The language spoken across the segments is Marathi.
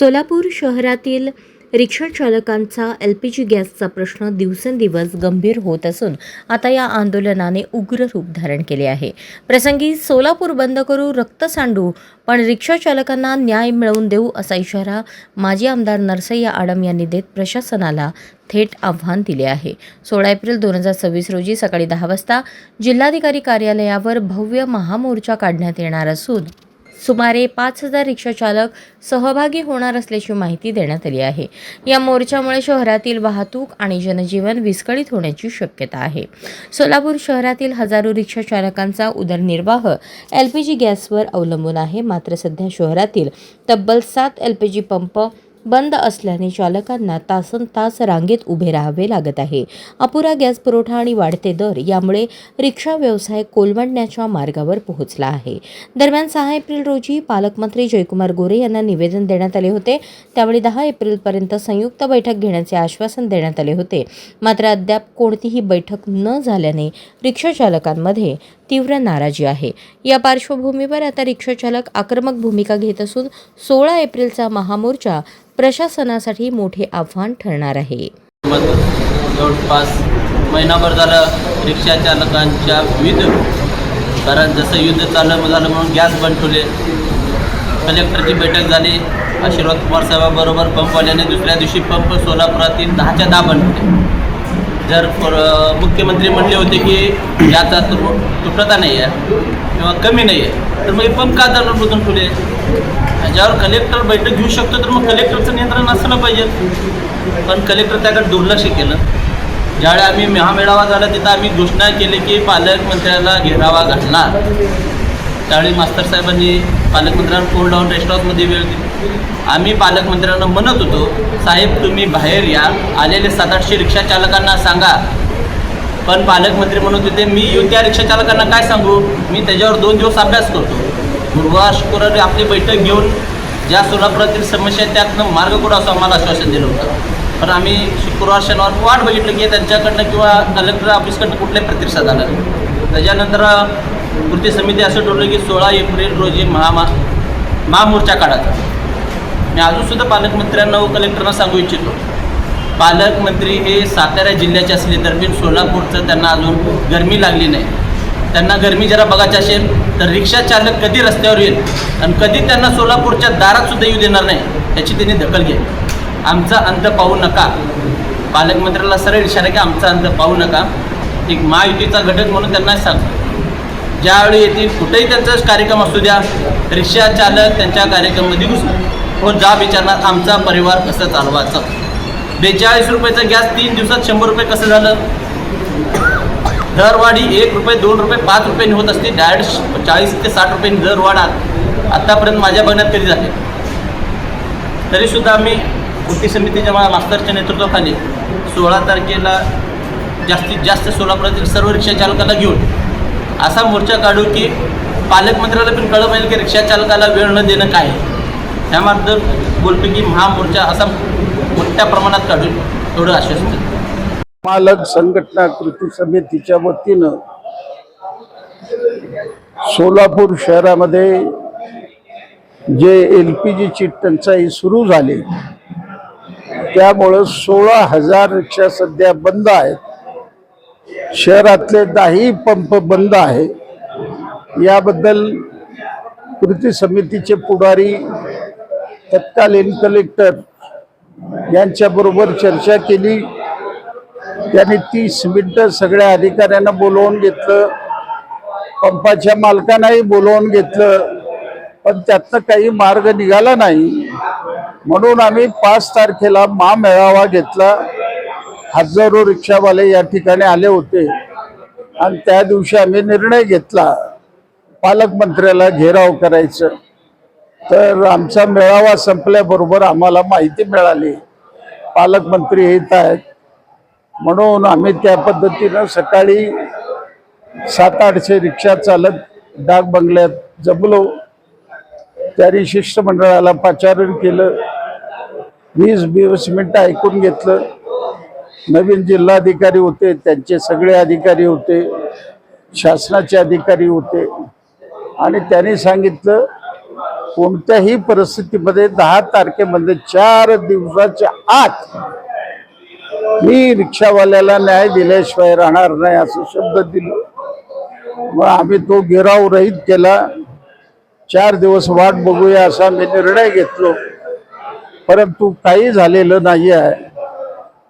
सोलापूर शहरातील रिक्षा चालकांचा LPG गॅसचा प्रश्न दिवसेंदिवस गंभीर होत असून आता या आंदोलनाने उग्र रूप धारण केले आहे। प्रसंगी सोलापूर बंद करू, रक्त सांडू, पण रिक्षा चालकांना न्याय मिळवून देऊ असा इशारा माजी आमदार नरसय्या आडम यांनी देत प्रशासनाला थेट आव्हान दिले आहे। 16 एप्रिल 2026 रोजी सकाळी 10 वाजता जिल्हाधिकारी कार्यालयावर भव्य महामोर्चा काढण्यात येणार असून सुमारे 5000 रिक्षा चालक सहभागी होणार असल्याची माहिती देण्यात आली आहे। या मोर्चामुळे शहरातील वाहतूक आणि जनजीवन विस्कळीत होण्याची शक्यता आहे। सोलापूर शहरातील हजारो रिक्षा चालकांचा उदरनिर्वाह LPG गॅसवर अवलंबून आहे। मात्र सध्या शहरातील तब्बल 7 LPG पंप बंद असल्याने चालकांना तासनतास रांगेत उभे राहावे लागत आहे। अपुरा गॅस पुरवठा आणि वाढते दर यामुळे रिक्षा व्यवसाय कोलमडण्याच्या मार्गावर पोहोचला आहे। दरम्यान 6 एप्रिल रोजी पालकमंत्री जयकुमार गोरे यांना निवेदन देण्यात आले होते। त्यावेळी 10 एप्रिलपर्यंत संयुक्त बैठक घेण्याचे आश्वासन देण्यात आले होते। मात्र अद्याप कोणतीही बैठक न झाल्याने रिक्षा चालकांमध्ये तीव्र नाराजी आहे। या पार्श्वभूमीवर आता रिक्षा चालक आक्रमक भूमिका घेत असून 16 एप्रिलचा महामोर्चा प्रशासनासाठी मोठे आव्हान ठरणार आहे। जवळपास महिनाभर झालं रिक्षा चालकांच्या विविध कारण जसं युद्ध झालं म्हणून गॅस बंद ठेवले। कलेक्टरची बैठक झाली, आशीर्वाद कुमार साहेबाबरोबर पंपवाल्याने दुसऱ्या दिवशी पंप सोलापुरातील 10च्या 10 बंद ठेवले। जर मुख्यमंत्री म्हणले होते की याचा तुटता नाही आहे किंवा कमी नाही आहे, तर मग पंप का दर बुजून ठेवले? ज्यावर कलेक्टर बैठक घेऊ शकतो तर मग कलेक्टरचं नियंत्रण असलं पाहिजे, पण कलेक्टर त्याकडे दुर्लक्ष केलं। ज्यावेळी आम्ही महामेळावा झाला तिथं आम्ही घोषणा केली की पालकमंत्र्याला घेरावा घालणार, त्यावेळी मास्तर साहेबांनी पालकमंत्र्यांना कोल डाऊन रेस्ट हाऊसमध्ये वेळ दिली। आम्ही पालकमंत्र्यांना म्हणत होतो, साहेब तुम्ही बाहेर या, आलेले 700-800 रिक्षा चालकांना सांगा, पण पालकमंत्री म्हणत होते मी त्या रिक्षा चालकांना काय सांगू, मी त्याच्यावर 2 दिवस अभ्यास करतो। गुरुवार शुक्रवारी आपली बैठक घेऊन ज्या सोलापुरातील समस्या त्यातनं मार्ग कुठं असं आम्हाला आश्वासन दिलं होतं, पण आम्ही शुक्रवार शनिवार वाट बघितलं की त्यांच्याकडनं किंवा कलेक्टर ऑफिसकडनं कुठलाही प्रतिसाद आला नाही। त्याच्यानंतर कृती समिती असं ठरवलं की 16 एप्रिल रोजी महामोर्चा काढायचा। मी अजूनसुद्धा पालकमंत्र्यांना व कलेक्टरना सांगू इच्छितो, पालकमंत्री हे सातारा जिल्ह्याचे असले तरी सोलापूरचं त्यांना अजून गरमी लागली नाही। त्यांना गरमी जरा बघायची असेल तर रिक्षा चालक कधी रस्त्यावर येईल आणि कधी त्यांना सोलापूरच्या दारातसुद्धा येऊ देणार नाही याची त्यांनी दखल घ्यावी। आमचा अंत पाहू नका, पालकमंत्र्याला सरळ इशारा की आमचा अंत पाहू नका। एक महायुतीचा घटक म्हणून त्यांना सांगतो, ज्यावेळी येतील कुठेही त्यांचा कार्यक्रम असू द्या, रिक्षा चालक त्यांच्या कार्यक्रमामध्ये घुसणार व जा विचारणार आमचा परिवार कसं चालवायचं। 42 रुपयाचा गॅस 3 दिवसात 100 रुपये कसं झालं? दरवाढी 1 रुपये 2 रुपये 5 रुपयांनी होत असते, डायरेक्ट 40 ते 60 रुपयांनी दरवाढ आतापर्यंत माझ्या बघण्यात कधी झाले। तरीसुद्धा आम्ही कृती समितीच्या मास्तरच्या नेतृत्वाखाली 16 तारखेला जास्तीत जास्त सोलापुरातील सर्व रिक्षा चालकाला घेऊन असा मोर्चा काढू की पालकमंत्र्याला पण कळलं पाहिजे की रिक्षा चालकाला वेळ न देणं काय आहे। त्यामार्फत बोलतो की महामोर्चा असा मोठ्या प्रमाणात काढू एवढं आश्वासन देतो। मालक संघटना कृती समितीच्या वतीनं सोलापूर शहरामध्ये जे LPGची टंचाई सुरू झाली त्यामुळं 16,000 रिक्षा सध्या बंद आहेत। शहरातले 10 पंप बंद आहे। याबद्दल कृती समितीचे पुढारी तत्कालीन कलेक्टर यांच्याबरोबर चर्चा केली। त्यांनी 30 मिनिटं सगळ्या अधिकाऱ्यांना बोलवून घेतलं, पंपाच्या मालकांनाही बोलवून घेतलं, पण त्यातनं काही मार्ग निघाला नाही। म्हणून आम्ही 5 तारखेला महामेळावा घेतला। हजारो रिक्षावाले या ठिकाणी आले होते आणि त्या दिवशी आम्ही निर्णय घेतला पालकमंत्र्याला घेराव करायचं। तर आमचा मेळावा संपल्याबरोबर आम्हाला माहिती मिळाली पालकमंत्री येत आहेत, म्हणून आम्ही त्या पद्धतीनं सकाळी 700-800 रिक्षा चालक डाक बंगल्यात जमलो। त्यांनी शिष्टमंडळाला पाचारण केलं, 20-20 मिनिटं ऐकून घेतलं। नवीन जिल्हाधिकारी होते, त्यांचे सगळे अधिकारी होते, शासनाचे अधिकारी होते आणि त्यांनी सांगितलं कोणत्याही परिस्थितीमध्ये 10 तारखेमध्ये 4 दिवसाच्या आत मी रिक्षावाल्याला न्याय दिल्याशिवाय राहणार नाही असं शब्द दिलं. मग आम्ही तो घेराव रहित केला. 4 दिवस वाट बघूया असा मी निर्णय घेतलो, परंतु काही झालेलं नाही आहे.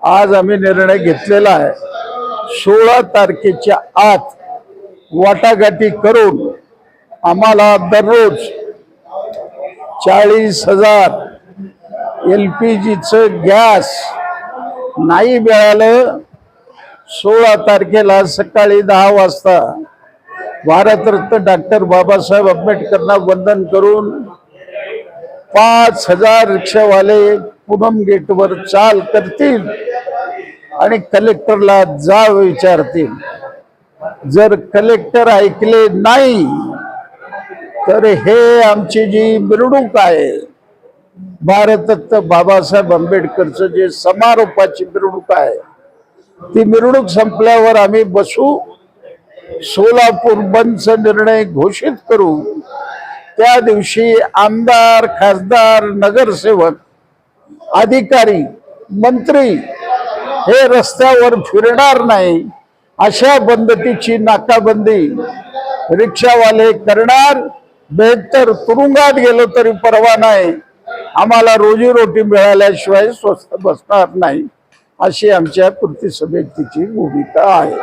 आज आम्ही निर्णय घेतलेला आहे 16 तारखेच्या आत वाटाघाटी करून आम्हाला दररोज 40,000 LPGचं गॅस नाही मिळालं. 16 तारखेला सकाळी 10 वाजता भारतरत्न डॉक्टर बाबासाहेब आंबेडकरांना वंदन करून 5,000 रिक्षावाले पूनम गेटवर चाल करतील आणि कलेक्टरला जा विचारतील. जर कलेक्टर ऐकले नाही तर हे आमची जी मिरवणूक आहे, भारतरत्न बाबासाहेब आंबेडकरचं जे समारोपाची मिरवणूक आहे, ती मिरवणूक संपल्यावर आम्ही बसू, सोलापूर बंदचा निर्णय घोषित करू. त्या दिवशी आमदार, खासदार, नगरसेवक, अधिकारी, मंत्री हे रस्त्यावर फिरणार नाही. अशा बंदकीची नाकाबंदी रिक्षावाले करणार. बेहत्तर तुरुंगात गेलो तरी परवा नाही. आम्हाला रोजीरोटी मिळाल्याशिवाय स्वस्थ बसणार नाही, अशी आमच्या कृती समितीची भूमिका आहे.